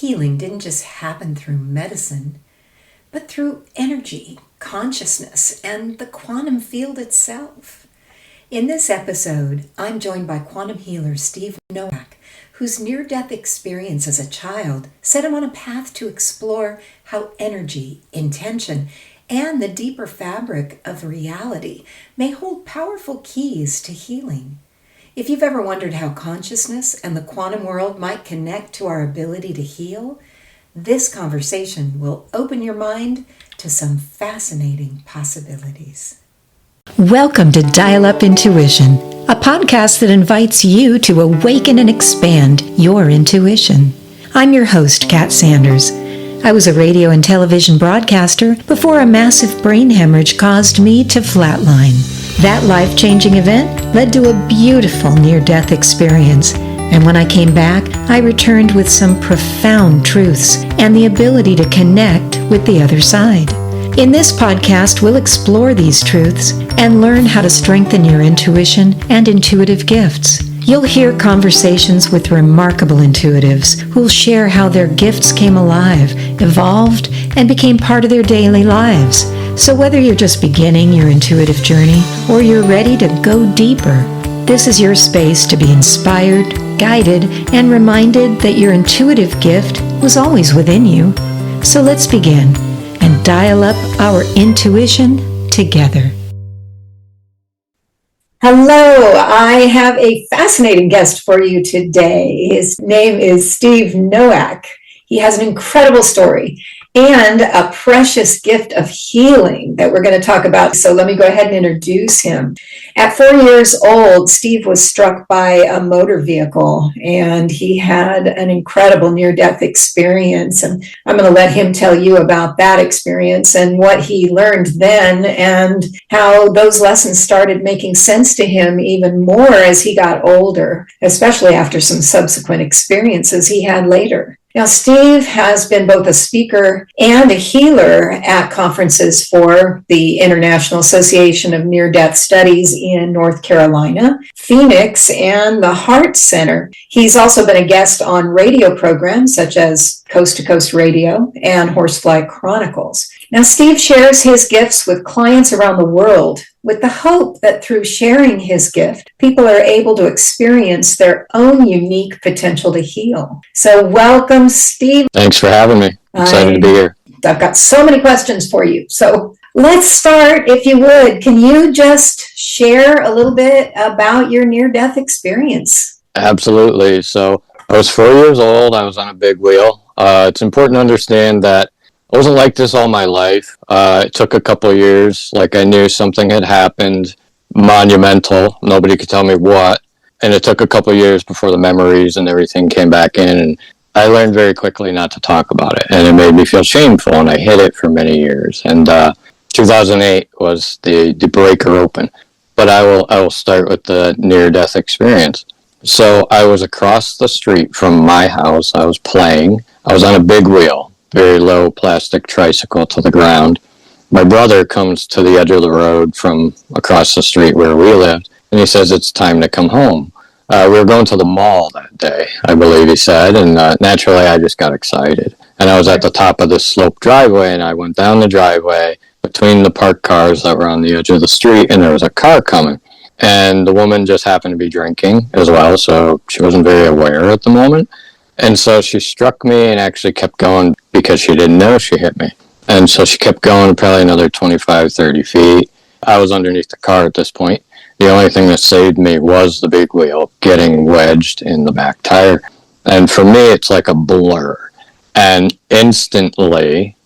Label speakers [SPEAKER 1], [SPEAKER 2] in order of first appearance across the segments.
[SPEAKER 1] healing didn't just happen through medicine, but through energy, consciousness, and the quantum field itself. In this episode, I'm joined by quantum healer Steve Noack, whose near-death experience as a child set him on a path to explore how energy, intention, and the deeper fabric of reality may hold powerful keys to healing. If you've ever wondered how consciousness and the quantum world might connect to our ability to heal, this conversation will open your mind to some fascinating possibilities. Welcome to Dial Up Intuition, a podcast that invites you to awaken and expand your intuition. I'm your host, Kat Sanders. I was a radio and television broadcaster before a massive brain hemorrhage caused me to flatline. That life-changing event led to a beautiful near-death experience, and when I came back, I returned with some profound truths and the ability to connect with the other side. In this podcast, we'll explore these truths and learn how to strengthen your intuition and intuitive gifts. You'll hear conversations with remarkable intuitives who'll share how their gifts came alive, evolved, and became part of their daily lives. So whether you're just beginning your intuitive journey or you're ready to go deeper, this is your space to be inspired, guided, and reminded that your intuitive gift was always within you. So let's begin and dial up our intuition together. Hello, I have a fascinating guest for you today. His name is Steve Noack. He has an incredible story and a precious gift of healing that we're going to talk about. So let me go ahead and introduce him. At 4 years old, Steve was struck by a motor vehicle, and he had an incredible near-death experience. And I'm going to let him tell you about that experience and what he learned then and how those lessons started making sense to him even more as he got older, especially after some subsequent experiences he had later. Now, Steve has been both a speaker and a healer at conferences for the International Association of Near-Death Studies in North Carolina, Phoenix, and the Heart Center. He's also been a guest on radio programs such as Coast to Coast Radio and Horsefly Chronicles. Now, Steve shares his gifts with clients around the world with the hope that through sharing his gift, people are able to experience their own unique potential to heal. So welcome, Steve.
[SPEAKER 2] Thanks for having me. Excited to be here.
[SPEAKER 1] I've got so many questions for you. So let's start, if you would. Can you just share a little bit about your near-death experience?
[SPEAKER 2] Absolutely. So I was 4 years old. I was on a big wheel. It's important to understand that I wasn't like this all my life. It took a couple of years. Like I knew something had happened, monumental. Nobody could tell me what. And it took a couple of years before the memories and everything came back in. And I learned very quickly not to talk about it. And it made me feel shameful. And I hid it for many years. And 2008 was the breaker open. But I will start with the near-death experience. So I was across the street from my house. I was playing. I was on a big wheel. Very low plastic tricycle to the ground. My brother comes to the edge of the road from across the street where we lived, and he says it's time to come home. We were going to the mall that day, I believe he said, and naturally I just got excited. And I was at the top of this sloped driveway, and I went down the driveway between the parked cars that were on the edge of the street, and there was a car coming. And the woman just happened to be drinking as well, so she wasn't very aware at the moment. And so she struck me and actually kept going because she didn't know she hit me. And so she kept going probably another 25, 30 feet. I was underneath the car at this point. The only thing that saved me was the big wheel getting wedged in the back tire. And for me, it's like a blur. And instantly,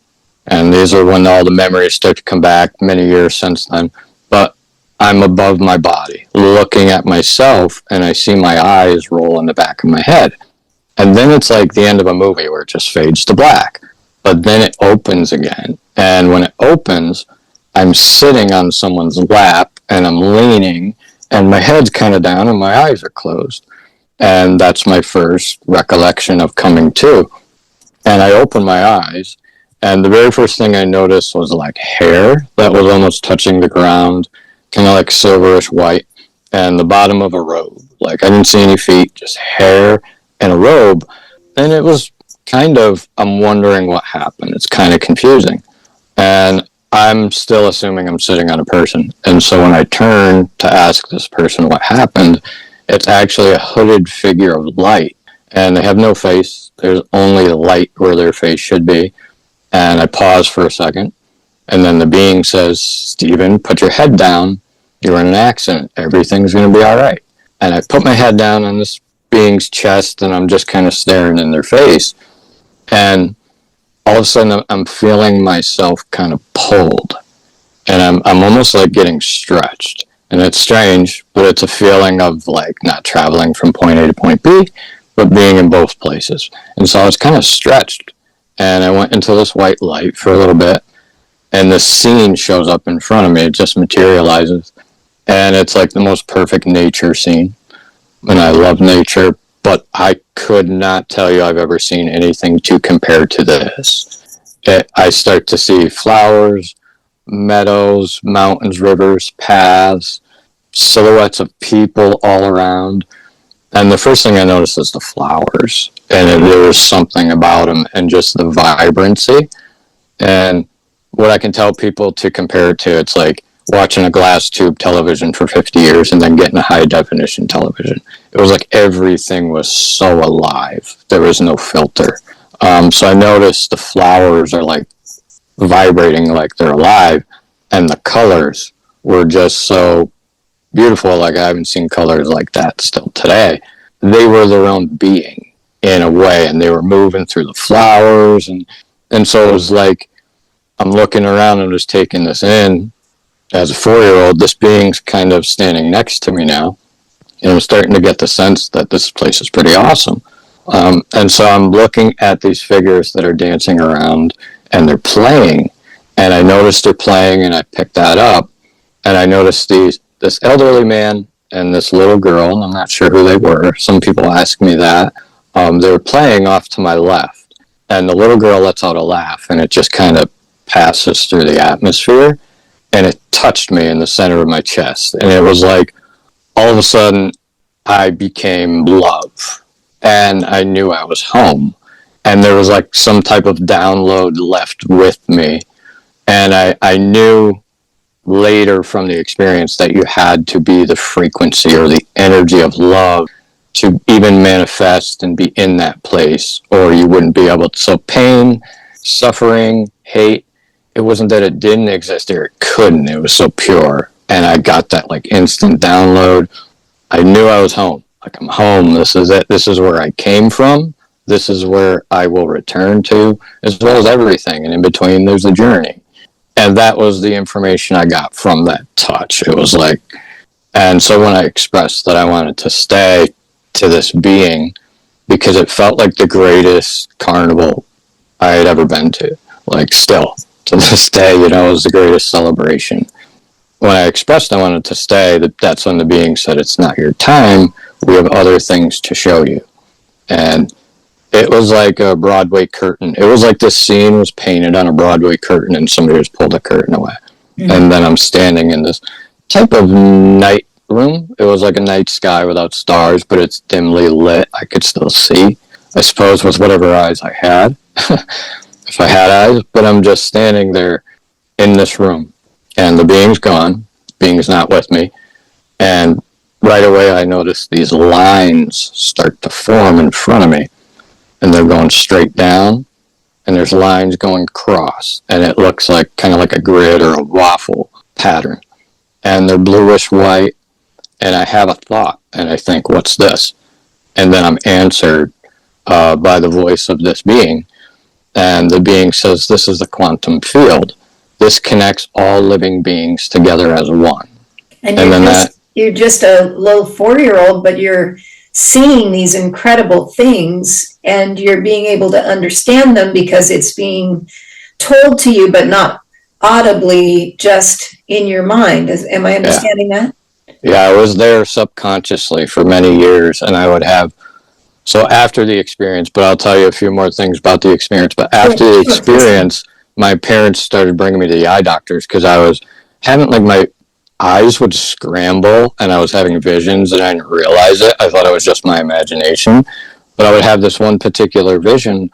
[SPEAKER 2] and these are when all the memories start to come back many years since then, but I'm above my body, looking at myself, and I see my eyes roll in the back of my head. And then it's like the end of a movie where it just fades to black. But then it opens again. And when it opens, I'm sitting on someone's lap and I'm leaning and my head's kind of down and my eyes are closed. And that's my first recollection of coming to. And I open my eyes and the very first thing I noticed was like hair that was almost touching the ground, kind of like silverish white, and the bottom of a robe. Like I didn't see any feet, just hair and a robe. And it was I'm wondering what happened. It's kind of confusing. And I'm still assuming I'm sitting on a person. And so when I turn to ask this person what happened, it's actually a hooded figure of light. And they have no face. There's only light where their face should be. And I pause for a second. And then the being says, "Stephen, put your head down. You're in an accident. Everything's going to be all right." And I put my head down on this being's chest, and I'm just kind of staring in their face. And all of a sudden, I'm feeling myself kind of pulled. And I'm almost like getting stretched. And it's strange, but it's a feeling of like not traveling from point A to point B, but being in both places. And so I was kind of stretched. And I went into this white light for a little bit. And this scene shows up in front of me. It just materializes. And it's like the most perfect nature scene. And I love nature, but I could not tell you I've ever seen anything to compare to this. I start to see flowers, meadows, mountains, rivers, paths, silhouettes of people all around. And the first thing I noticed is the flowers. And there was something about them and just the vibrancy. And what I can tell people to compare it to, it's like watching a glass tube television for 50 years and then getting a high definition television. It was like everything was so alive. There was no filter. So I noticed the flowers are like vibrating like they're alive, and the colors were just so beautiful. Like I haven't seen colors like that still today. They were their own being in a way, and they were moving through the flowers. And so it was like, I'm looking around and just taking this in. As a 4-year-old, this being's kind of standing next to me now. And I'm starting to get the sense that this place is pretty awesome. And so I'm looking at these figures that are dancing around and they're playing. And I noticed they're playing and I picked that up. And I noticed this elderly man and this little girl, and I'm not sure who they were. Some people ask me that. They were playing off to my left. And the little girl lets out a laugh and it just kind of passes through the atmosphere, and it touched me in the center of my chest. And it was like, all of a sudden, I became love. And I knew I was home. And there was like some type of download left with me. And I knew later from the experience that you had to be the frequency or the energy of love to even manifest and be in that place, or you wouldn't be able to. So pain, suffering, hate, it wasn't that it didn't exist there, it couldn't. It was so pure. And I got that like instant download. I knew I was home. Like, I'm home. This is it. This is where I came from. This is where I will return to, as well as everything. And in between, there's a journey. And that was the information I got from that touch. It was like, and so when I expressed that I wanted to stay to this being, because it felt like the greatest carnival I had ever been to. Like, still, to this day, you know, it was the greatest celebration. When I expressed I wanted to stay, that's when the being said, "It's not your time. We have other things to show you." And it was like a Broadway curtain. It was like this scene was painted on a Broadway curtain and somebody just pulled the curtain away. Mm-hmm. And then I'm standing in this type of night room. It was like a night sky without stars, but it's dimly lit. I could still see, I suppose, with whatever eyes I had. If I had eyes, but I'm just standing there in this room, and the being's gone. The being's not with me. And right away I noticed these lines start to form in front of me, and they're going straight down, and there's lines going across, and it looks like kind of like a grid or a waffle pattern, and they're bluish white. And I have a thought, and I think, what's this? And then I'm answered by the voice of this being. And the being says, this is the quantum field. This connects all living beings together as one.
[SPEAKER 1] And you're just a little 4-year-old, but you're seeing these incredible things, and you're being able to understand them because it's being told to you, but not audibly, just in your mind. Am I understanding that?
[SPEAKER 2] Yeah, I was there subconsciously for many years, and I would have, so after the experience, but I'll tell you a few more things about the experience, but after the experience, my parents started bringing me to the eye doctors because I was having, like, my eyes would scramble, and I was having visions, and I didn't realize it. I thought it was just my imagination, but I would have this one particular vision,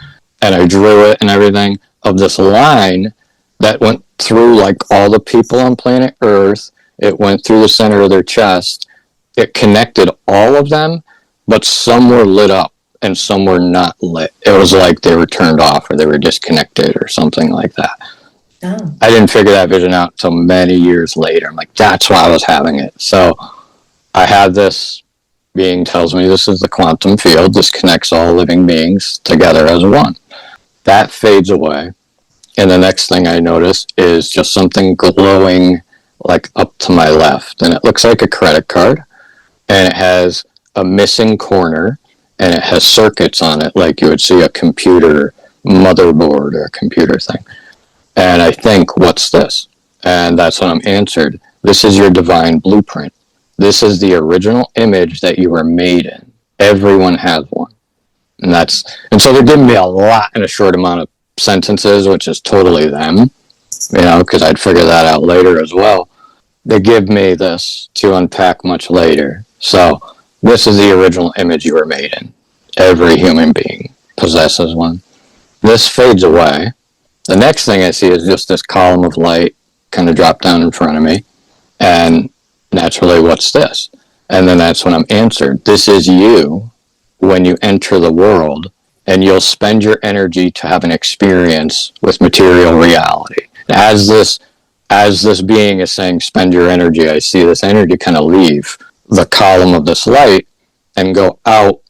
[SPEAKER 2] and I drew it and everything, of this line that went through like all the people on planet Earth. It went through the center of their chest. It connected all of them, but some were lit up and some were not lit. It was like they were turned off or they were disconnected or something like that.
[SPEAKER 1] Oh.
[SPEAKER 2] I didn't figure that vision out until many years later. I'm like, that's why I was having it. So I had this being tells me this is the quantum field. This connects all living beings together as one. That fades away. And the next thing I notice is just something glowing like up to my left. And it looks like a credit card. And it has a missing corner. And it has circuits on it like you would see a computer motherboard or a computer thing. And I think, what's this? And that's when I'm answered. This is your divine blueprint. This is the original image that you were made in. Everyone has one. And so they're giving me a lot in a short amount of sentences, which is totally them, because I'd figure that out later as well. They give me this to unpack much later. So this is the original image you were made in. Every human being possesses one. This fades away. The next thing I see is just this column of light kind of drop down in front of me. And naturally, what's this? And then that's when I'm answered. This is you when you enter the world, and you'll spend your energy to have an experience with material reality. As this being is saying, spend your energy, I see this energy kind of leave the column of this light and go out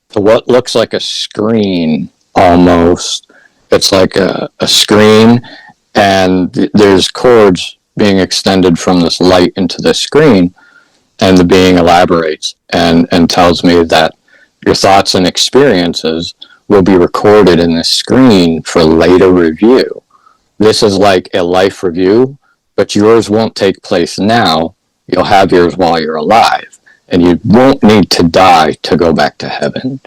[SPEAKER 2] to what looks like a screen almost. It's like a screen, and there's cords being extended from this light into the screen, and the being elaborates and tells me that your thoughts and experiences will be recorded in the screen for later review. This is like a life review, but yours won't take place now. You'll have yours while you're alive, and you won't need to die to go back to heaven.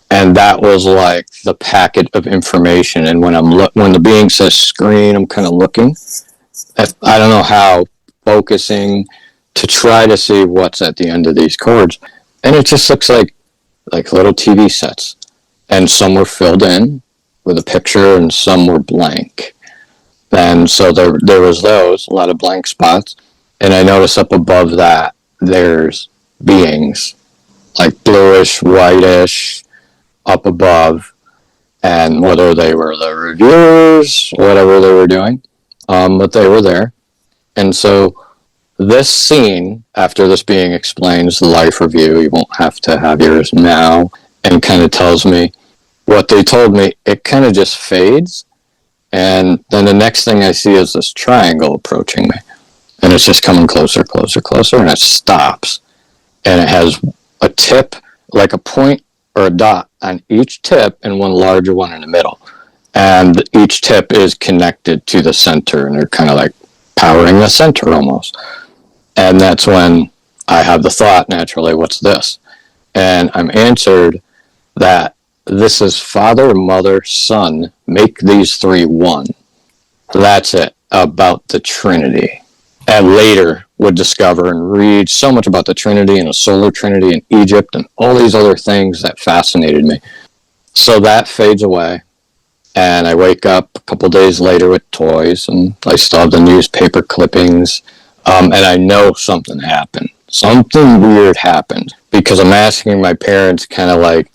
[SPEAKER 2] And that was like the packet of information. And when when the being says screen, I'm kind of looking. I don't know how, focusing to try to see what's at the end of these cords. And it just looks like little TV sets. And some were filled in with a picture and some were blank. And so there was a lot of blank spots. And I noticed up above that, there's beings, like bluish, whitish, up above. And whether they were the reviewers, whatever they were doing, but they were there. And so this scene, after this being explains the life review, you won't have to have yours now, and kind of tells me what they told me. It kind of just fades, and then the next thing I see is this triangle approaching me, and it's just coming closer, closer, closer, and it stops, and it has a tip, like a point or a dot on each tip, and one larger one in the middle. And each tip is connected to the center, and they're kind of like powering the center almost. And that's when I have the thought, naturally, what's this? And I'm answered that this is Father, Mother, Son, make these three one. That's it, about the Trinity. And later would discover and read so much about the Trinity and the solar Trinity in Egypt and all these other things that fascinated me. So that fades away. And I wake up a couple days later with toys, and I still have the newspaper clippings. And I know something happened. Something weird happened, because I'm asking my parents kind of like,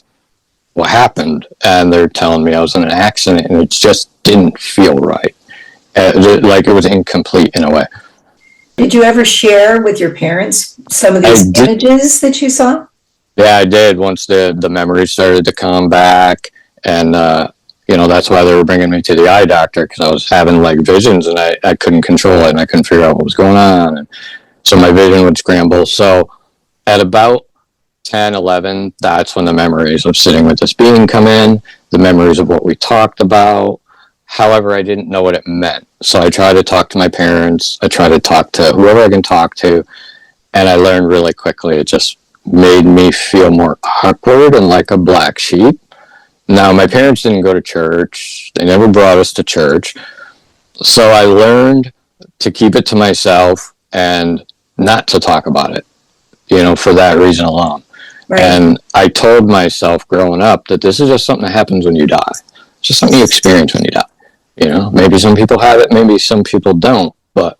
[SPEAKER 2] what happened? And they're telling me I was in an accident, and it just didn't feel right. Like it was incomplete in a way.
[SPEAKER 1] Did you ever share with your parents some of these images that you saw?
[SPEAKER 2] Yeah, I did. Once the memories started to come back, and that's why they were bringing me to the eye doctor, because I was having like visions, and I couldn't control it, and I couldn't figure out what was going on, and so my vision would scramble. So at about 10, 11, that's when the memories of sitting with this being come in, the memories of what we talked about. However, I didn't know what it meant. So I tried to talk to my parents. I tried to talk to whoever I can talk to. And I learned really quickly. It just made me feel more awkward and like a black sheep. Now, my parents didn't go to church. They never brought us to church. So I learned to keep it to myself and not to talk about it, for that reason alone. Right. And I told myself growing up that this is just something that happens when you die. It's just something you experience when you die. You know, maybe some people have it, maybe some people don't, but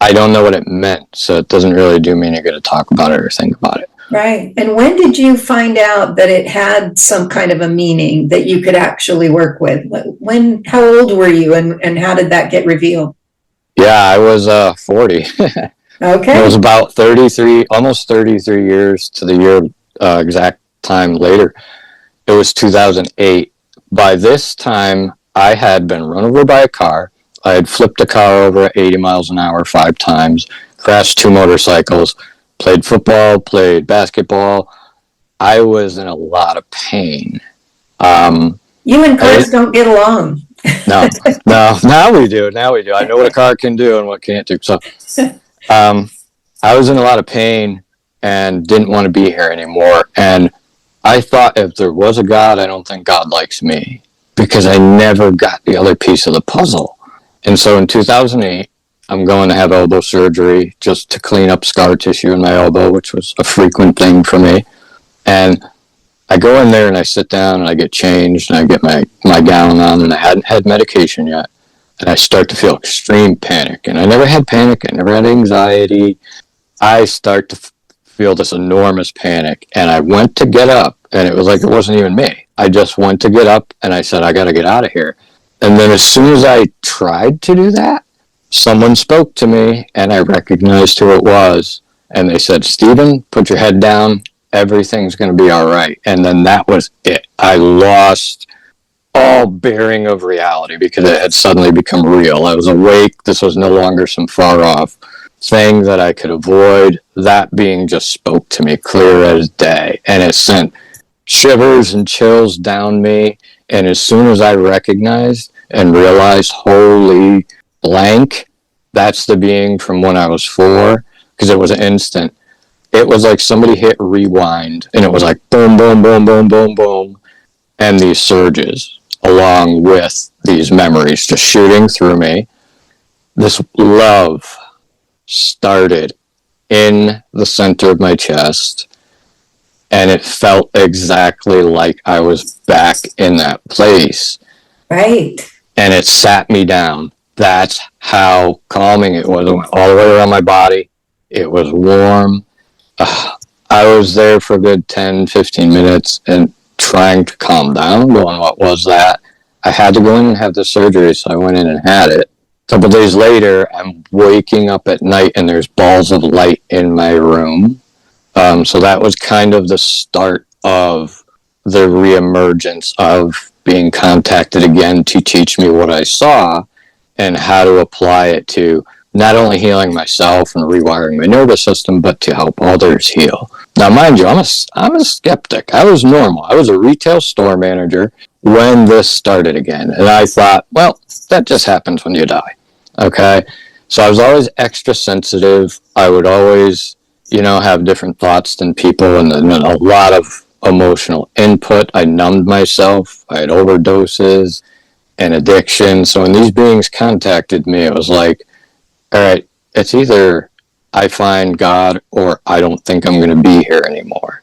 [SPEAKER 2] I don't know what it meant, so it doesn't really do me any good to talk about it or think about it.
[SPEAKER 1] Right. And when did you find out that it had some kind of a meaning that you could actually work with? How old were you, and how did that get revealed?
[SPEAKER 2] Yeah, I was 40.
[SPEAKER 1] Okay.
[SPEAKER 2] It was about 33, almost 33 years to the year exact time later. It was 2008. By this time, I had been run over by a car. I had flipped a car over at 80 miles an hour 5 times, crashed 2 motorcycles, played football, played basketball. I was in a lot of pain.
[SPEAKER 1] You and cars don't get along.
[SPEAKER 2] No, now we do. Now we do. I know what a car can do and what can't do. So I was in a lot of pain and didn't want to be here anymore. And I thought if there was a God, I don't think God likes me because I never got the other piece of the puzzle. And so in 2008, I'm going to have elbow surgery just to clean up scar tissue in my elbow, which was a frequent thing for me. And I go in there and I sit down and I get changed and I get my gown on, and I hadn't had medication yet. And I start to feel extreme panic. And I never had panic. I never had anxiety. I start to feel this enormous panic. And I went to get up, and it was like it wasn't even me. I just went to get up and I said, I got to get out of here. And then as soon as I tried to do that, someone spoke to me and I recognized who it was. And they said, Stephen, put your head down. Everything's going to be all right. And then that was it. I lost all bearing of reality because it had suddenly become real. I was awake. This was no longer some far off thing that I could avoid. That being just spoke to me clear as day. And it sent shivers and chills down me. And as soon as I recognized and realized, holy blank, that's the being from when I was 4, because it was instant. It was like somebody hit rewind, and it was like boom, boom, boom, boom, boom, boom, and these surges along with these memories just shooting through me. This love started in the center of my chest, and it felt exactly like I was back in that place.
[SPEAKER 1] Right.
[SPEAKER 2] And it sat me down. That's how calming it was. It went all the way around my body. It was warm. I was there for a good 10, 15 minutes and trying to calm down, going, what was that? I had to go in and have the surgery, so I went in and had it. A couple days later, I'm waking up at night and there's balls of light in my room. So that was kind of the start of the reemergence of being contacted again to teach me what I saw and how to apply it to not only healing myself and rewiring my nervous system, but to help others heal. Now, mind you, I'm a skeptic. I was normal. I was a retail store manager when this started again. And I thought, well, that just happens when you die. Okay? So I was always extra sensitive. I would always, have different thoughts than people, and a lot of emotional input. I numbed myself. I had overdoses and addiction. So when these beings contacted me, it was like, all right, it's either I find God or I don't think I'm going to be here anymore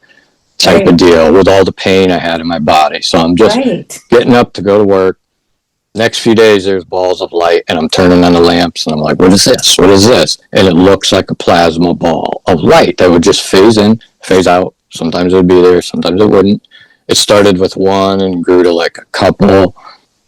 [SPEAKER 2] type of deal with all the pain I had in my body. So I'm just getting up to go to work. Next few days, there's balls of light, and I'm turning on the lamps, and I'm like, what is this? What is this? And it looks like a plasma ball of light that would just phase in, phase out. Sometimes it would be there, sometimes it wouldn't. It started with one and grew to like a couple.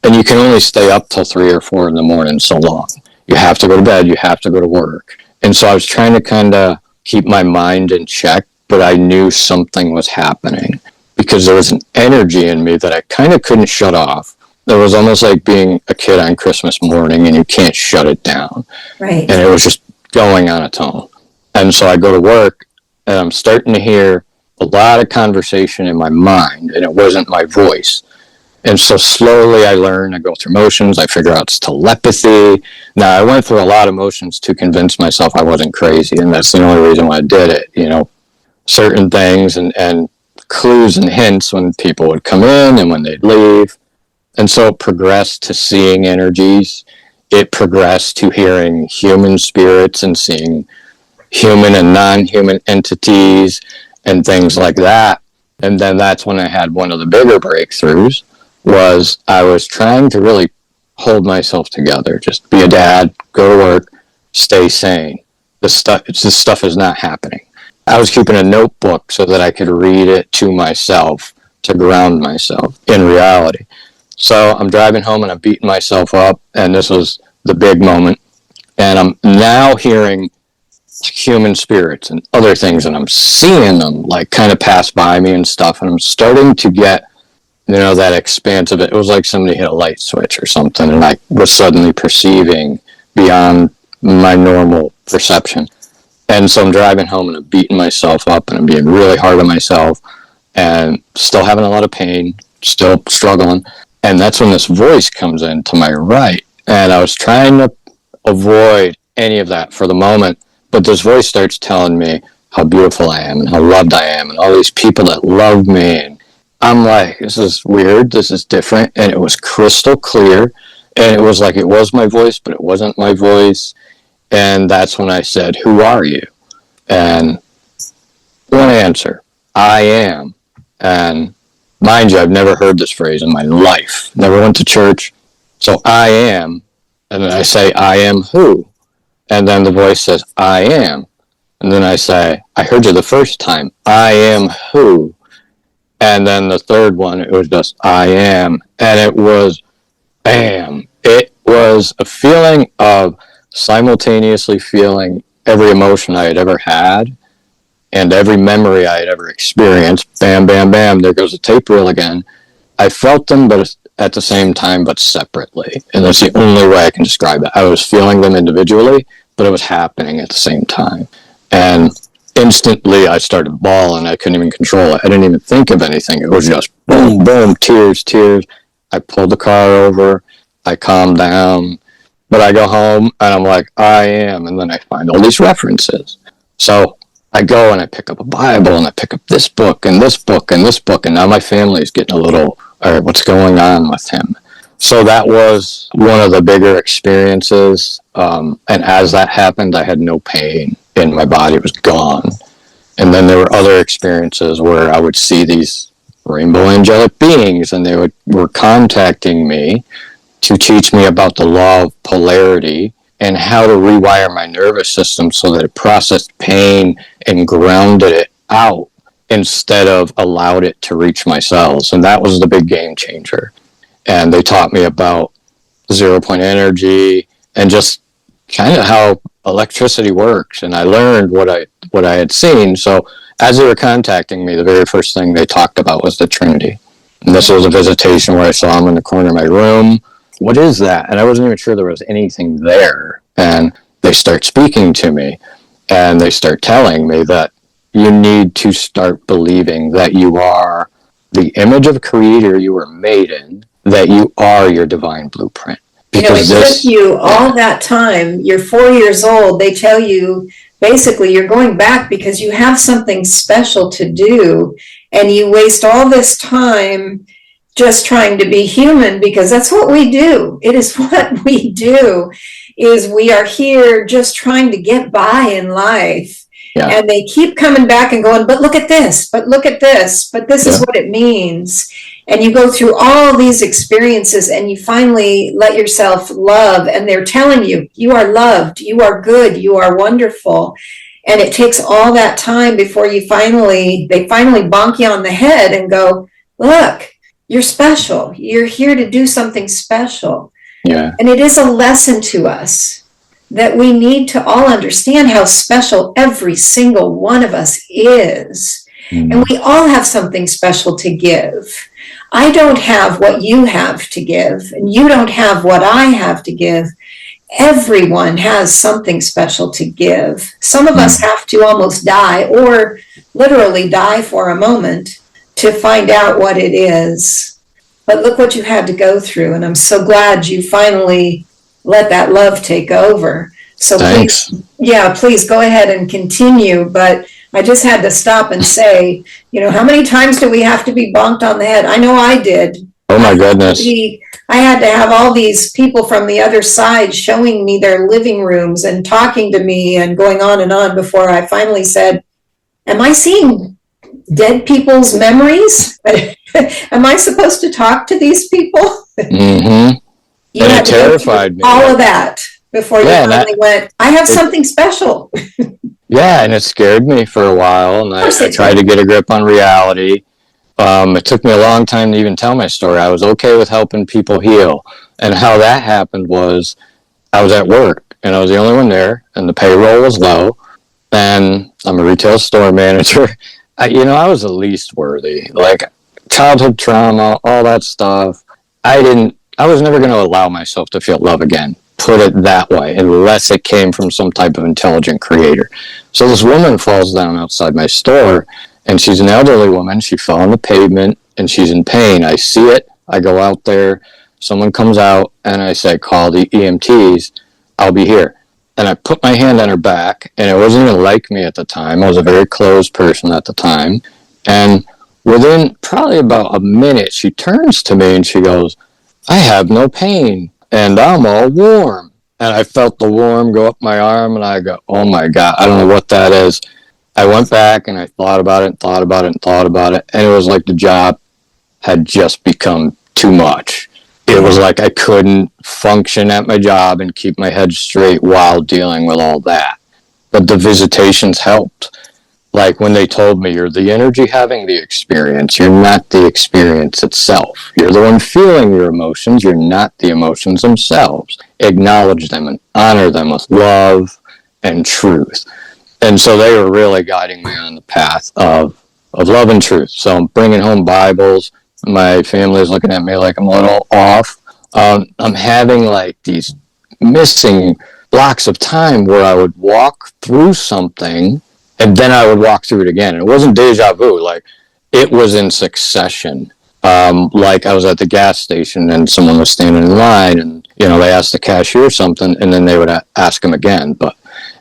[SPEAKER 2] And you can only stay up till 3 or 4 in the morning so long. You have to go to bed, you have to go to work. And so I was trying to kind of keep my mind in check, but I knew something was happening because there was an energy in me that I kind of couldn't shut off. It was almost like being a kid on Christmas morning and you can't shut it down.
[SPEAKER 1] Right.
[SPEAKER 2] And it was just going on its own. And so I go to work and I'm starting to hear a lot of conversation in my mind, and it wasn't my voice. And so slowly I learn, I go through motions, I figure out it's telepathy. Now, I went through a lot of motions to convince myself I wasn't crazy, and that's the only reason why I did it. Certain things and clues and hints when people would come in and when they'd leave. And so it progressed to seeing energies. It progressed to hearing human spirits and seeing human and non-human entities and things like that. And then that's when I had one of the bigger breakthroughs. was I was trying to really hold myself together, just be a dad, go to work, stay sane. This stuff is not happening. I was keeping a notebook so that I could read it to myself to ground myself in reality. So I'm driving home and I'm beating myself up, and this was the big moment. And I'm now hearing human spirits and other things, and I'm seeing them like kind of pass by me and stuff, and I'm starting to get, that expanse of it. It was like somebody hit a light switch or something, and I was suddenly perceiving beyond my normal perception. And so I'm driving home and I'm beating myself up and I'm being really hard on myself and still having a lot of pain, still struggling. And that's when this voice comes in to my right. And I was trying to avoid any of that for the moment, but this voice starts telling me how beautiful I am and how loved I am and all these people that love me. And I'm like, this is weird, this is different. And it was crystal clear. And it was like it was my voice, but it wasn't my voice. And that's when I said, who are you? And one answer, I am. And mind you, I've never heard this phrase in my life. Never went to church. So I am. And then I say, I am who? And then the voice says, I am. And then I say, I heard you the first time. I am who? And then the third one, it was just, I am. And it was, bam. It was a feeling of simultaneously feeling every emotion I had ever had and every memory I had ever experienced. Bam, bam, bam. There goes the tape reel again. I felt them, but at the same time, but separately. And that's the only way I can describe it. I was feeling them individually, but it was happening at the same time. And instantly I started bawling. I couldn't even control it. I didn't even think of anything. It was just boom, boom, tears, tears. I pulled the car over. I calmed down. But I go home and I'm like, I am. And then I find all these references. So I go and I pick up a Bible and I pick up this book and this book and this book. And now my family's getting a little, all right, what's going on with him? So that was one of the bigger experiences. And as that happened, I had no pain in my body. It was gone. And then there were other experiences where I would see these rainbow angelic beings and they were contacting me to teach me about the law of polarity and how to rewire my nervous system so that it processed pain and grounded it out instead of allowed it to reach my cells. And that was the big game changer. And they taught me about 0-point energy and just kind of how electricity works. And I learned what I had seen. So as they were contacting me, the very first thing they talked about was the Trinity. And this was a visitation where I saw them in the corner of my room. What is that? And I wasn't even sure there was anything there. And they start speaking to me and they start telling me that you need to start believing that you are the image of a creator you were made in, that you are your divine blueprint.
[SPEAKER 1] Because it took you all that time. You're 4 years old. They tell you basically you're going back because you have something special to do and you waste all this time just trying to be human, because that's what we do. It is what we do, is we are here just trying to get by in life. Yeah. And they keep coming back and going, but look at this, but look at this, but this is what it means. And you go through all these experiences and you finally let yourself love. And they're telling you, you are loved, you are good, you are wonderful. And it takes all that time before they finally bonk you on the head and go, look, you're special. You're here to do something special. Yeah. And it is a lesson to us that we need to all understand how special every single one of us is. And we all have something special to give. I don't have what you have to give, and you don't have what I have to give. Everyone has something special to give. Some of us have to almost die, or literally die for a moment, to find out what it is. But look what you had to go through, and I'm so glad you finally let that love take over. So thanks. Please go ahead and continue. But I just had to stop and say, how many times do we have to be bonked on the head? I know I did.
[SPEAKER 2] Oh my goodness.
[SPEAKER 1] I had to have all these people from the other side showing me their living rooms and talking to me and going on before I finally said, am I seeing dead people's memories? Am I supposed to talk to these people?
[SPEAKER 2] Mm-hmm.
[SPEAKER 1] You
[SPEAKER 2] And
[SPEAKER 1] had
[SPEAKER 2] it
[SPEAKER 1] to go
[SPEAKER 2] terrified
[SPEAKER 1] through
[SPEAKER 2] me.
[SPEAKER 1] all of that before you
[SPEAKER 2] Yeah,
[SPEAKER 1] finally went, I have
[SPEAKER 2] it,
[SPEAKER 1] something special.
[SPEAKER 2] yeah, and it scared me for a while, and
[SPEAKER 1] Of course
[SPEAKER 2] I
[SPEAKER 1] it
[SPEAKER 2] tried
[SPEAKER 1] did.
[SPEAKER 2] to get a grip on reality. It took me a long time to even tell my story. I was okay with helping people heal. And how that happened was I was at work, and I was the only one there, and the payroll was low, and I'm a retail store manager. I was the least worthy. Like, childhood trauma, all that stuff. I was never going to allow myself to feel love again, put it that way, unless it came from some type of intelligent creator. So this woman falls down outside my store, and she's an elderly woman. She fell on the pavement, and she's in pain. I see it. I go out there. Someone comes out, and I say, call the EMTs. I'll be here. And I put my hand on her back, and it wasn't even like me at the time. I was a very closed person at the time. And within probably about a minute, she turns to me and she goes, I have no pain, and I'm all warm. And I felt the warm go up my arm, and I go, oh my God, I don't know what that is. I went back and I thought about it and thought about it and thought about it. And it was like the job had just become too much. It was like I couldn't function at my job and keep my head straight while dealing with all that. But the visitations helped. Like when they told me, you're the energy having the experience, you're not the experience itself. You're the one feeling your emotions, you're not the emotions themselves. Acknowledge them and honor them with love and truth. And so they were really guiding me on the path of love and truth. So I'm bringing home Bibles. My family is looking at me like I'm a little off. I'm having like these missing blocks of time where I would walk through something and then I would walk through it again. And it wasn't deja vu, like it was in succession. Like I was at the gas station and someone was standing in line and, they asked the cashier something and then they would ask him again.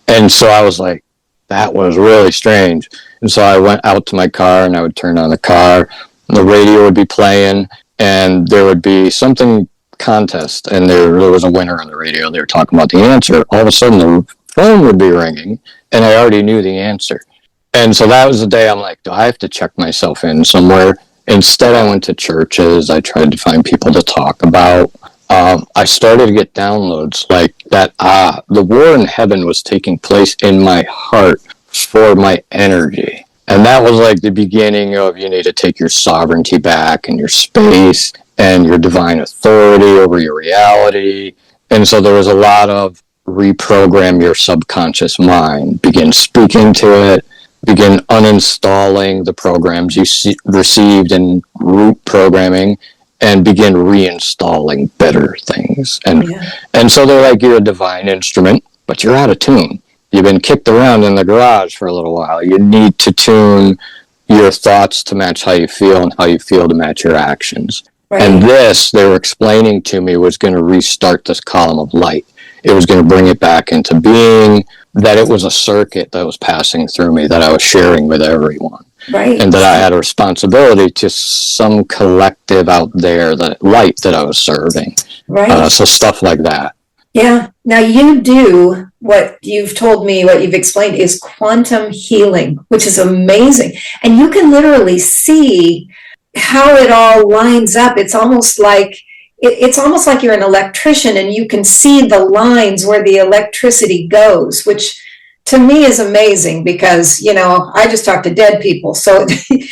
[SPEAKER 2] And so I was like, that was really strange. And so I went out to my car and I would turn on the car. The radio would be playing and there would be something contest and there was a winner on the radio. They were talking about the answer. All of a sudden the phone would be ringing and I already knew the answer. And so that was the day I'm like, do I have to check myself in somewhere? Instead, I went to churches. I tried to find people to talk about. I started to get downloads like that. The war in heaven was taking place in my heart for my energy. And that was like the beginning of you need to take your sovereignty back and your space and your divine authority over your reality. And so there was a lot of reprogram your subconscious mind, begin speaking to it, begin uninstalling the programs you received in root programming and begin reinstalling better things. And so they're like, you're a divine instrument, but you're out of tune. You've been kicked around in the garage for a little while. You need to tune your thoughts to match how you feel and how you feel to match your actions. Right. And this, they were explaining to me, was going to restart this column of light. It was going to bring it back into being, that it was a circuit that was passing through me that I was sharing with everyone. Right. And that I had a responsibility to some collective out there, that light that I was serving. Right. So stuff like that.
[SPEAKER 1] Yeah. Now you do what you've told me, what you've explained is quantum healing, which is amazing. And you can literally see how it all lines up. It's almost like you're an electrician and you can see the lines where the electricity goes, which to me is amazing because, I just talk to dead people. So,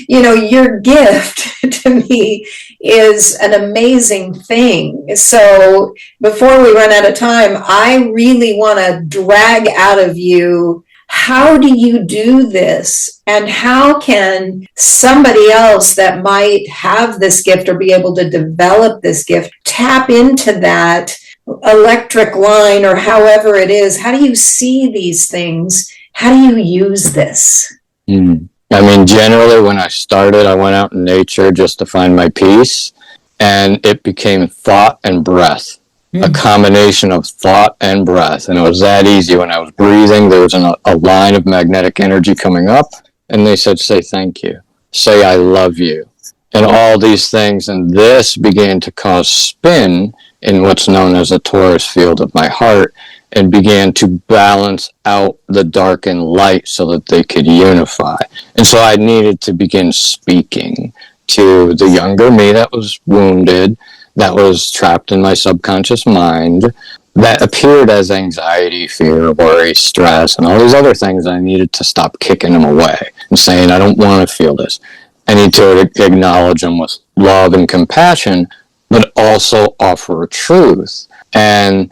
[SPEAKER 1] your gift to me is an amazing thing. So before we run out of time, I really want to drag out of you, how do you do this? And how can somebody else that might have this gift or be able to develop this gift tap into that electric line or however it is? How do you see these things? How do you use this?
[SPEAKER 2] Generally when I started, I went out in nature just to find my peace, and it became thought and breath. A combination of thought and breath. And it was that easy. When I was breathing, there was a line of magnetic energy coming up, and they said, say thank you, say I love you, and all these things. And this began to cause spin in what's known as the torus field of my heart, and began to balance out the dark and light so that they could unify. And so I needed to begin speaking to the younger me that was wounded, that was trapped in my subconscious mind, that appeared as anxiety, fear, worry, stress, and all these other things. I needed to stop kicking them away and saying, I don't want to feel this. I need to acknowledge them with love and compassion, but also offer truth. And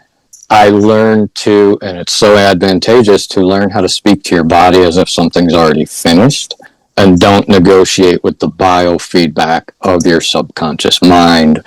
[SPEAKER 2] I learned to, and it's so advantageous to learn how to speak to your body as if something's already finished, and don't negotiate with the biofeedback of your subconscious mind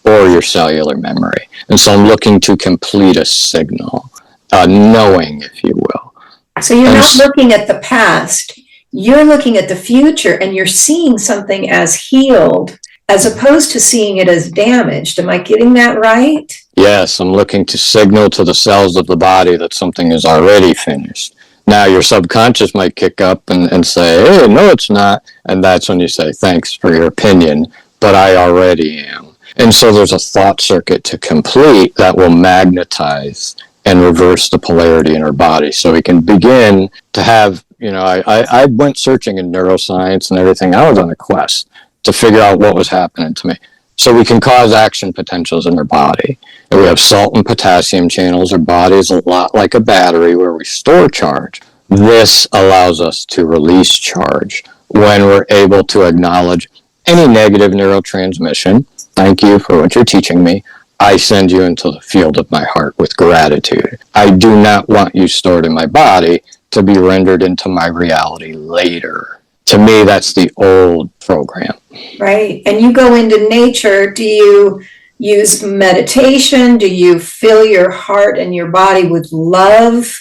[SPEAKER 2] or your cellular memory. And so I'm looking to complete a signal, knowing, if you will.
[SPEAKER 1] So you're not looking at the past, you're looking at the future, and you're seeing something as healed as opposed to seeing it as damaged. Am I getting that right?
[SPEAKER 2] Yes, I'm looking to signal to the cells of the body that something is already finished. Now your subconscious might kick up and say, hey, no, it's not. And that's when you say, thanks for your opinion, but I already am. And so there's a thought circuit to complete that will magnetize and reverse the polarity in our body. So we can begin to have, I went searching in neuroscience and everything. I was on a quest to figure out what was happening to me. So we can cause action potentials in our body. And we have salt and potassium channels. Our body is a lot like a battery where we store charge. This allows us to release charge when we're able to acknowledge any negative neurotransmission. Thank you for what you're teaching me. I send you into the field of my heart with gratitude. I do not want you stored in my body to be rendered into my reality later. To me, that's the old program.
[SPEAKER 1] Right. And you go into nature. Do you use meditation? Do you fill your heart and your body with love?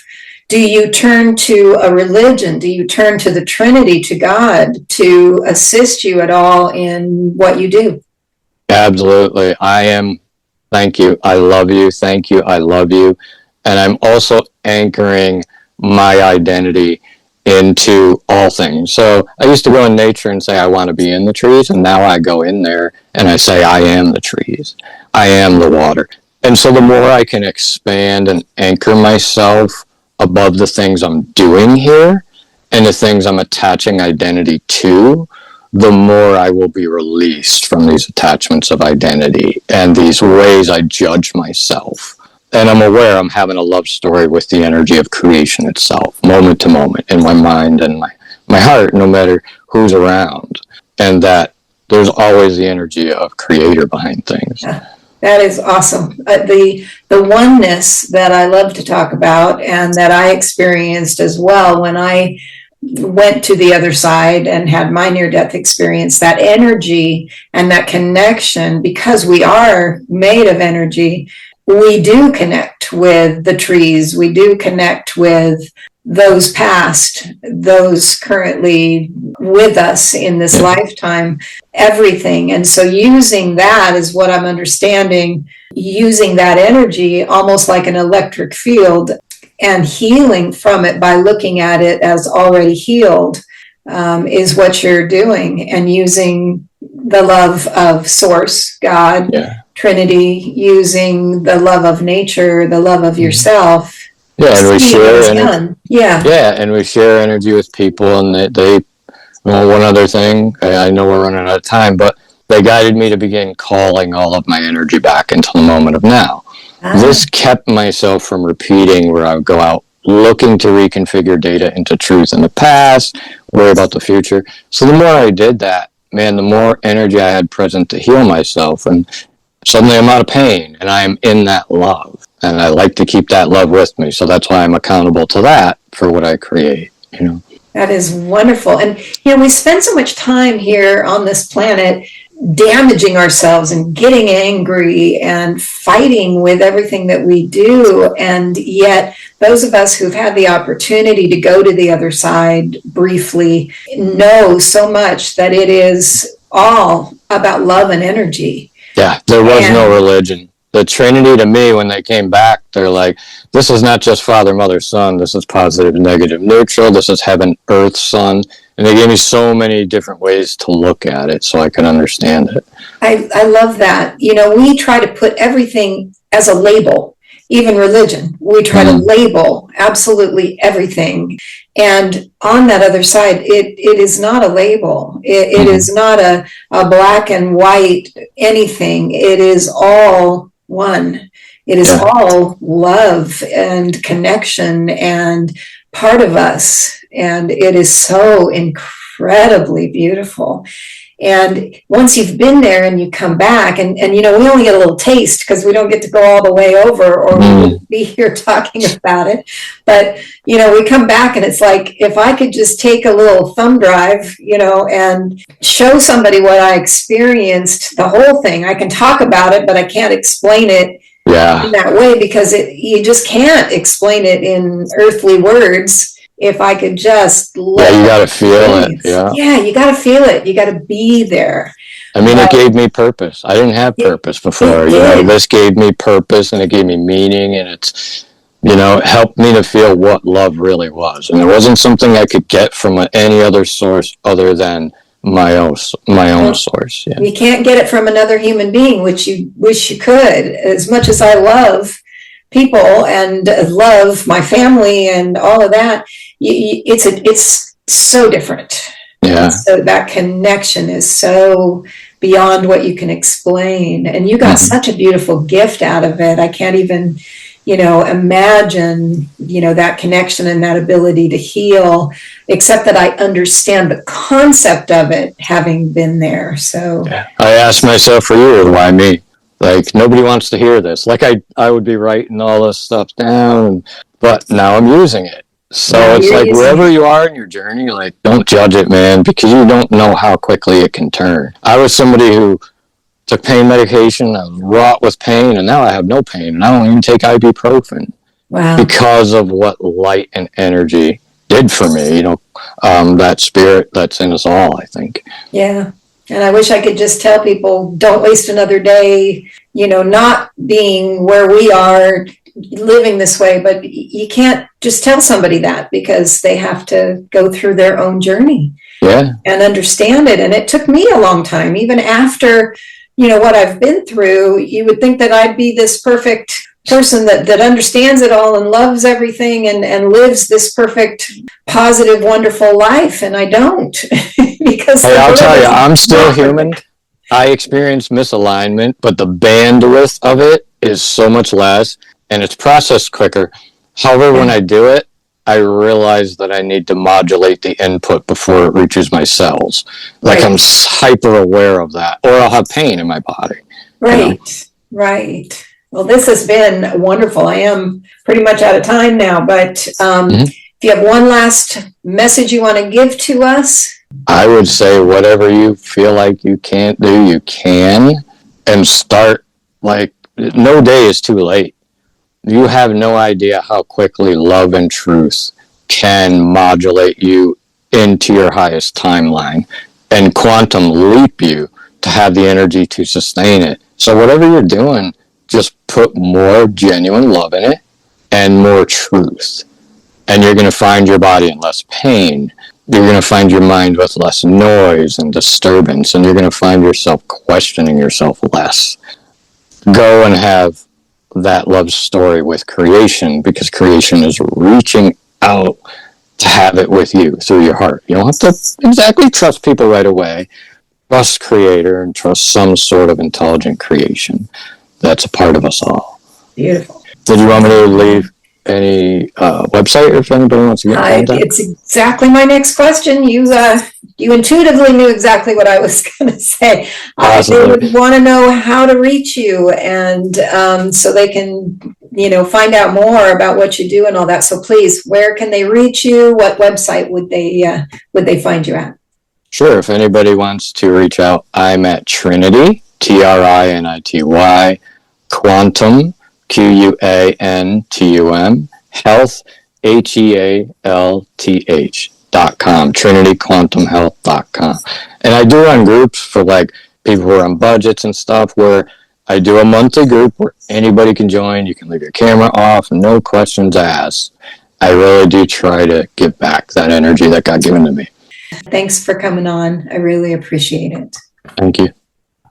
[SPEAKER 1] Do you turn to a religion? Do you turn to the Trinity, to God, to assist you at all in what you do?
[SPEAKER 2] Absolutely. Thank you. I love you. Thank you. I love you. And I'm also anchoring my identity into all things. So I used to go in nature and say, I want to be in the trees. And now I go in there and I say, I am the trees. I am the water. And so the more I can expand and anchor myself above the things I'm doing here and the things I'm attaching identity to, the more I will be released from these attachments of identity and these ways I judge myself. And I'm aware I'm having a love story with the energy of creation itself, moment to moment, in my mind and my heart, no matter who's around. And that there's always the energy of creator behind things.
[SPEAKER 1] Yeah, that is awesome. The oneness that I love to talk about and that I experienced as well when I went to the other side and had my near-death experience, that energy and that connection, because we are made of energy, we do connect with the trees. We do connect with those past, those currently with us in this lifetime, everything. And so using that is what I'm understanding, using that energy almost like an electric field and healing from it by looking at it as already healed is what you're doing, and using the love of Source, God, Trinity, using the love of nature, the love of yourself.
[SPEAKER 2] Yeah, and we share energy. And we share energy with people, and they well, one other thing, I know we're running out of time, but they guided me to begin calling all of my energy back into the moment of now. This kept myself from repeating where I would go out looking to reconfigure data into truth in the past, worry about the future. So the more I did that, man, the more energy I had present to heal myself, and suddenly I'm out of pain and I'm in that love. And I like to keep that love with me. So that's why I'm accountable to that for what I create,
[SPEAKER 1] That is wonderful. And, we spend so much time here on this planet damaging ourselves and getting angry and fighting with everything that we do. And yet those of us who've had the opportunity to go to the other side briefly know so much that it is all about love and energy.
[SPEAKER 2] Yeah, there was no religion. The Trinity, to me, when they came back, they're like, this is not just Father, Mother, Son. This is positive, negative, neutral. This is heaven, earth, sun. And they gave me so many different ways to look at it so I can understand it.
[SPEAKER 1] I love that. We try to put everything as a label. even religion. We try to label absolutely everything. And on that other side, it is not a label. It is not a black and white anything. It is all one. It is all love and connection and part of us. And it is so incredibly beautiful. And once you've been there and you come back, and we only get a little taste because we don't get to go all the way over, or we wouldn't be here talking about it. But, we come back and it's like, if I could just take a little thumb drive, and show somebody what I experienced, the whole thing, I can talk about it, but I can't explain it in that way, because you just can't explain it in earthly words. If I could just
[SPEAKER 2] you got to feel it.
[SPEAKER 1] Yeah, you got to feel it. You got to be there.
[SPEAKER 2] I mean, it gave me purpose. I didn't have purpose before. This gave me purpose, and it gave me meaning, and it's, it helped me to feel what love really was. And it wasn't something I could get from any other source other than my own source. Yeah.
[SPEAKER 1] You can't get it from another human being, which you wish you could. As much as I love people and love my family and all of that, it's so different.
[SPEAKER 2] Yeah.
[SPEAKER 1] So that connection is so beyond what you can explain. And you got such a beautiful gift out of it. I can't even, imagine, that connection and that ability to heal, except that I understand the concept of it having been there. So
[SPEAKER 2] I asked myself for years, why me? Like, nobody wants to hear this. Like, I would be writing all this stuff down, but now I'm using it. So it's like, wherever you are in your journey, like, don't judge it, man, because you don't know how quickly it can turn. I was somebody who took pain medication. I was wrought with pain, and now I have no pain, and I don't even take ibuprofen.
[SPEAKER 1] Wow.
[SPEAKER 2] Because of what light and energy did for me, that spirit that's in us all, I think.
[SPEAKER 1] Yeah. And I wish I could just tell people, don't waste another day, not being where we are, living this way. But you can't just tell somebody that, because they have to go through their own journey and understand it. And it took me a long time, even after, what I've been through. You would think that I'd be this perfect person that understands it all and loves everything and lives this perfect, positive, wonderful life. And I don't. Because
[SPEAKER 2] I'll tell you, I'm still human. I experience misalignment, but the bandwidth of it is so much less, and it's processed quicker. However, when I do it, I realize that I need to modulate the input before it reaches my cells. Like, I'm hyper aware of that, or I'll have pain in my body.
[SPEAKER 1] Right. Well, this has been wonderful. I am pretty much out of time now, but if you have one last message you want to give to us.
[SPEAKER 2] I would say whatever you feel like you can't do, you can, and start. Like, no day is too late. You have no idea how quickly love and truth can modulate you into your highest timeline and quantum leap you to have the energy to sustain it. So whatever you're doing, just put more genuine love in it and more truth. And you're going to find your body in less pain. You're going to find your mind with less noise and disturbance, and you're going to find yourself questioning yourself less. Go and have that love story with creation, because creation is reaching out to have it with you through your heart. You don't have to exactly trust people right away. Trust Creator and trust some sort of intelligent creation that's a part of us all.
[SPEAKER 1] Beautiful.
[SPEAKER 2] Did you want me to leave any website, or if anybody wants to get that?
[SPEAKER 1] It's exactly my next question. You intuitively knew exactly what I was going to say. They would want to know how to reach you, and so they can, find out more about what you do and all that. So please, where can they reach you? What website would they find you at?
[SPEAKER 2] Sure. If anybody wants to reach out, I'm at Trinity, TRINITY, Quantum, QUANTUM, Health, HEALTH.com, TrinityQuantumHealth.com. And I do run groups for like people who are on budgets and stuff, where I do a monthly group where anybody can join. You can leave your camera off, no questions asked. I really do try to give back that energy that got given to me.
[SPEAKER 1] Thanks for coming on. I really appreciate it.
[SPEAKER 2] Thank you.